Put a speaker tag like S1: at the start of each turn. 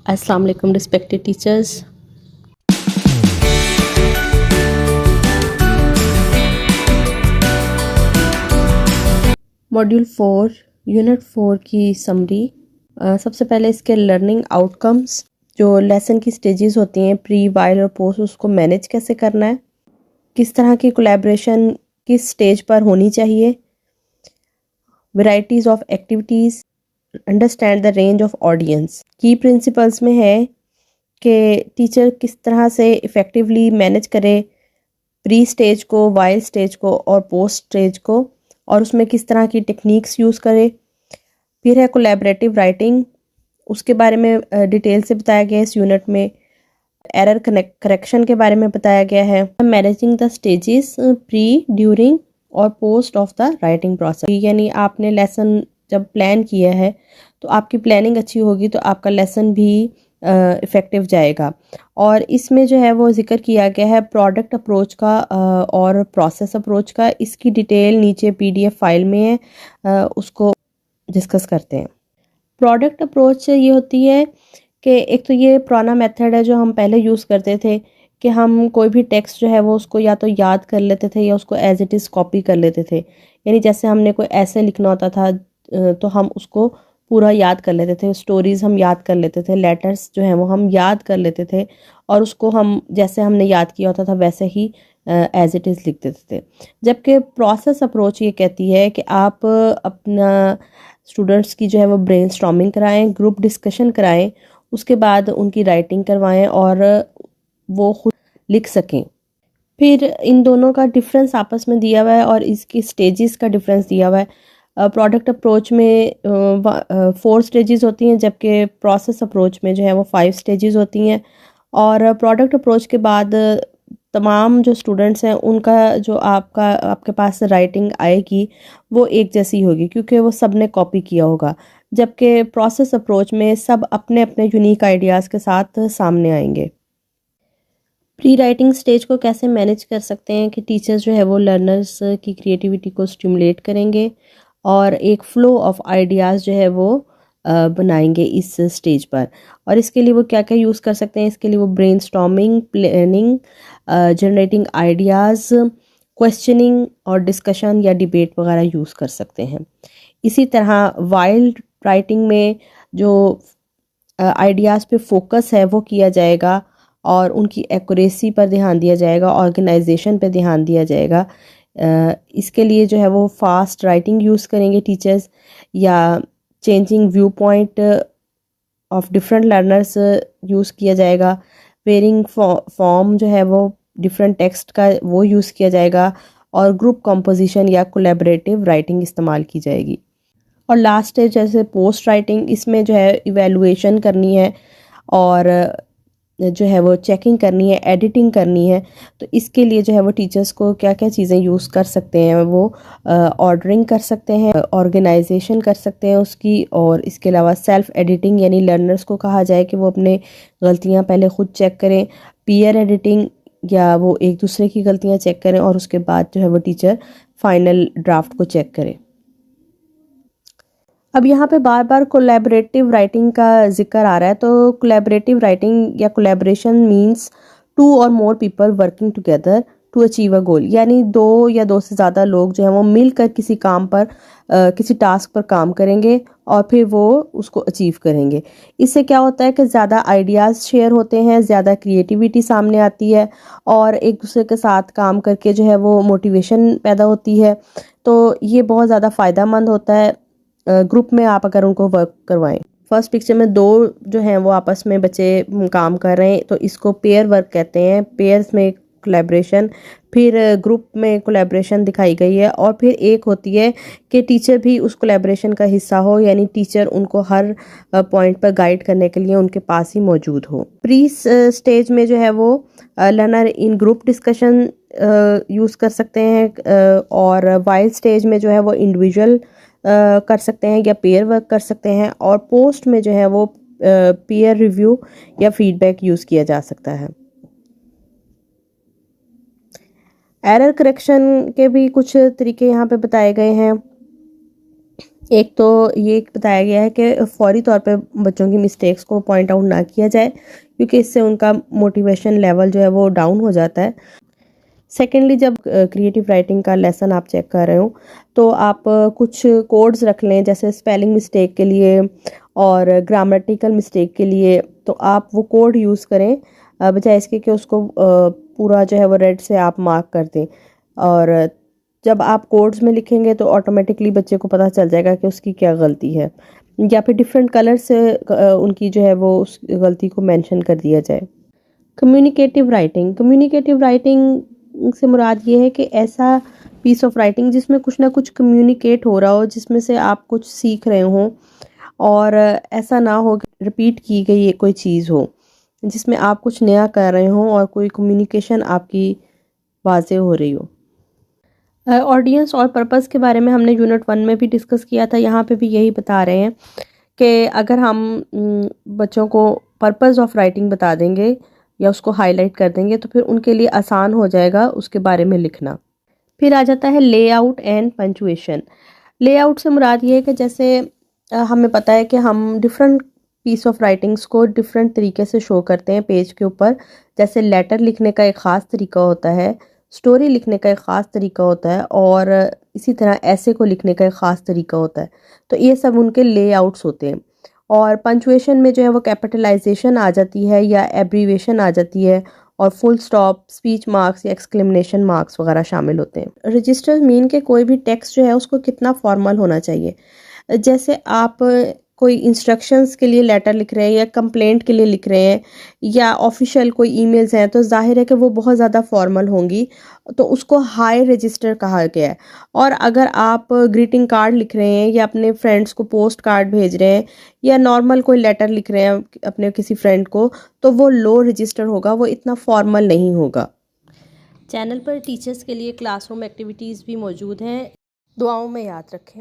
S1: अस्सलाम वालेकुम respected teachers. Module 4 unit 4 की समरी। सबसे पहले इसके लर्निंग आउटकम्स, जो लेसन की स्टेजेस होती हैं प्री, वाइल और पोस्ट, उसको मैनेज कैसे करना है, किस तरह की कोलैबोरेशन किस स्टेज पर होनी चाहिए, varieties of activities, understand the range of audience. की प्रिंसिपल्स में है कि टीचर किस तरह से इफ़ेक्टिवली मैनेज करे प्री स्टेज को, वाइल स्टेज को और पोस्ट स्टेज को, और उसमें किस तरह की टेक्निक्स यूज़ करे। फिर है कोलैबोरेटिव राइटिंग, उसके बारे में डिटेल से बताया गया है इस यूनिट में। एरर करेक्शन के बारे में बताया गया है। Managing the stages pre, during और post of the writing process, यानी आपने लेसन जब प्लान किया है तो आपकी प्लानिंग अच्छी होगी तो आपका लेसन भी इफ़ेक्टिव जाएगा। और इसमें जो है वो जिक्र किया गया है प्रोडक्ट अप्रोच का और प्रोसेस अप्रोच का। इसकी डिटेल नीचे PDF फाइल में है, उसको डिस्कस करते हैं। प्रोडक्ट अप्रोच ये होती है कि एक तो ये पुराना मेथड है जो हम पहले यूज़ करते थे कि हम कोई भी टेक्स्ट जो है वो उसको या तो याद कर लेते थे या उसको एज इट इज़ कॉपी कर लेते थे। यानी जैसे हमने कोई ऐसे लिखना होता था तो हम उसको पूरा याद कर लेते थे, स्टोरीज़ हम याद कर लेते थे, लेटर्स जो हैं वो हम याद कर लेते थे और उसको हम जैसे हमने याद किया होता था वैसे ही एज इट इज़ लिख देते थे। जबकि प्रोसेस अप्रोच ये कहती है कि आप अपना स्टूडेंट्स की जो है वो ब्रेनस्टॉर्मिंग कराएं, ग्रुप डिस्कशन कराएं, उसके बाद उनकी राइटिंग करवाएं और वो खुद लिख सकें। फिर इन दोनों का डिफरेंस आपस में दिया हुआ है और इसकी स्टेजेस का डिफरेंस दिया हुआ है। प्रोडक्ट अप्रोच में 4 स्टेजेस होती हैं, जबकि प्रोसेस अप्रोच में जो है वो 5 स्टेजेस होती हैं। और प्रोडक्ट अप्रोच के बाद तमाम जो स्टूडेंट्स हैं उनका जो आपके पास राइटिंग आएगी वो एक जैसी होगी क्योंकि वो सब ने कॉपी किया होगा। जबकि प्रोसेस अप्रोच में सब अपने अपने यूनिक आइडियाज़ के साथ सामने आएंगे। प्री राइटिंग स्टेज को कैसे मैनेज कर सकते हैं कि टीचर्स जो है वो लर्नर्स की क्रिएटिविटी को स्टिमुलेट करेंगे और एक फ्लो ऑफ आइडियाज़ जो है वो बनाएंगे इस स्टेज पर। और इसके लिए वो क्या क्या यूज़ कर सकते हैं, इसके लिए वो brainstorming, planning, generating ideas, questioning और डिस्कशन या डिबेट वगैरह यूज़ कर सकते हैं। इसी तरह वाइल्ड राइटिंग में जो आइडियाज़ पे फोकस है वो किया जाएगा और उनकी एक्यूरेसी पर ध्यान दिया जाएगा, ऑर्गेनाइजेशन पे ध्यान दिया जाएगा। इसके लिए जो है वो फास्ट राइटिंग यूज़ करेंगे टीचर्स, या changing view point of different learners use किया जाएगा। वेरिंग फॉर्म जो है वो डिफरेंट टेक्स्ट का वो यूज़ किया जाएगा और ग्रुप कंपोजिशन या कोलैबोरेटिव राइटिंग इस्तेमाल की जाएगी। और लास्ट स्टेज जैसे पोस्ट राइटिंग, इसमें जो है इवैल्यूएशन करनी है और जो है वो चेकिंग करनी है, एडिटिंग करनी है। तो इसके लिए जो है वो टीचर्स को क्या क्या चीज़ें यूज़ कर सकते हैं, वो ऑर्डरिंग कर सकते हैं, ऑर्गेनाइजेशन कर सकते हैं उसकी, और इसके अलावा सेल्फ एडिटिंग, यानी लर्नर्स को कहा जाए कि वो अपने गलतियाँ पहले ख़ुद चेक करें, पीयर एडिटिंग, या वो एक दूसरे की गलतियाँ चेक करें और उसके बाद जो है वो टीचर फाइनल ड्राफ्ट को चेक करें। अब यहाँ पे बार बार कोलैबोरेटिव राइटिंग का जिक्र आ रहा है, तो कोलैबोरेटिव राइटिंग या कोलैबोरेशन मींस 2 और more people working together to achieve a goal, यानी 2 या 2 से ज़्यादा लोग जो हैं वो मिलकर किसी काम पर किसी टास्क पर काम करेंगे और फिर वो उसको अचीव करेंगे। इससे क्या होता है कि ज़्यादा आइडियाज़ शेयर होते हैं, ज़्यादा क्रिएटिविटी सामने आती है और एक दूसरे के साथ काम करके जो है वो मोटिवेशन पैदा होती है। तो ये बहुत ज़्यादा फ़ायदेमंद होता है ग्रुप में आप अगर उनको वर्क करवाएं। फर्स्ट पिक्चर में 2 जो हैं वो आपस में बच्चे काम कर रहे हैं, तो इसको पेयर वर्क कहते हैं। पेयर्स में कोलैबोरेशन, फिर ग्रुप में कोलैबोरेशन दिखाई गई है, और फिर एक होती है कि टीचर भी उस कोलैबोरेशन का हिस्सा हो, यानी टीचर उनको हर पॉइंट पर गाइड करने के लिए उनके पास ही मौजूद हो। प्री स्टेज में जो है वो लर्नर इन ग्रुप डिस्कशन यूज़ कर सकते हैं, और वाइल्ड स्टेज में जो है वो इंडिविजुअल कर सकते हैं या पेयर वर्क कर सकते हैं, और पोस्ट में जो है वो पीयर रिव्यू या फीडबैक यूज़ किया जा सकता है। एरर करेक्शन के भी कुछ तरीके यहाँ पे बताए गए हैं। एक तो ये बताया गया है कि फौरी तौर पे बच्चों की मिस्टेक्स को पॉइंट आउट ना किया जाए, क्योंकि इससे उनका मोटिवेशन लेवल जो है वो डाउन हो जाता है। सेकेंडली, जब क्रिएटिव राइटिंग का लेसन आप चेक कर रहे हो तो आप कुछ कोड्स रख लें, जैसे स्पेलिंग मिस्टेक के लिए और ग्रामेटिकल मिस्टेक के लिए। तो आप वो कोड यूज़ करें, बजाय इसके कि उसको पूरा जो है वो रेड से आप मार्क कर दें। और जब आप कोड्स में लिखेंगे तो ऑटोमेटिकली बच्चे को पता चल जाएगा कि उसकी क्या गलती है, या फिर डिफरेंट कलर से उनकी जो है वो उस गलती को मेंशन कर दिया जाए। कम्युनिकेटिव राइटिंग से मुराद ये है कि ऐसा पीस ऑफ राइटिंग जिसमें कुछ ना कुछ कम्युनिकेट हो रहा हो, जिसमें से आप कुछ सीख रहे हो, और ऐसा ना हो कि रिपीट की गई ये कोई चीज़ हो, जिसमें आप कुछ नया कर रहे हो और कोई कम्युनिकेशन आपकी वाज़ेह हो रही हो। ऑडियंस और पर्पस के बारे में हमने यूनिट 1 में भी डिस्कस किया था। यहाँ पे भी यही बता रहे हैं कि अगर हम बच्चों को पर्पस ऑफ राइटिंग बता देंगे या उसको हाईलाइट कर देंगे तो फिर उनके लिए आसान हो जाएगा उसके बारे में लिखना। फिर आ जाता है लेआउट एंड पंचुएशन। लेआउट से मुराद ये है कि जैसे हमें पता है कि हम डिफरेंट पीस ऑफ राइटिंग्स को डिफरेंट तरीके से शो करते हैं पेज के ऊपर। जैसे लेटर लिखने का एक ख़ास तरीका होता है, स्टोरी लिखने का एक ख़ास तरीका होता है, और इसी तरह ऐसे को लिखने का एक ख़ास तरीका होता है। तो ये सब उनके लेआउट्स होते हैं। और पंचुएशन में जो है वो कैपिटलाइजेशन आ जाती है या एब्रीवेशन आ जाती है, और फुल स्टॉप, स्पीच मार्क्स या एक्सक्लेमेशन मार्क्स वगैरह शामिल होते हैं। रजिस्टर मीन के कोई भी टेक्स्ट जो है उसको कितना फॉर्मल होना चाहिए। जैसे आप कोई इंस्ट्रक्शंस के लिए लेटर लिख रहे हैं या कंप्लेंट के लिए लिख रहे हैं या ऑफिशियल कोई ईमेल्स हैं, तो जाहिर है कि वो बहुत ज़्यादा फॉर्मल होंगी, तो उसको हाई रजिस्टर कहा गया है। और अगर आप ग्रीटिंग कार्ड लिख रहे हैं या अपने फ्रेंड्स को पोस्ट कार्ड भेज रहे हैं या नॉर्मल कोई लेटर लिख रहे हैं अपने किसी फ्रेंड को, तो वो लो रजिस्टर होगा, वो इतना फॉर्मल नहीं होगा। चैनल पर टीचर्स के लिए क्लासरूम एक्टिविटीज़ भी मौजूद हैं, दुआओं में याद रखें।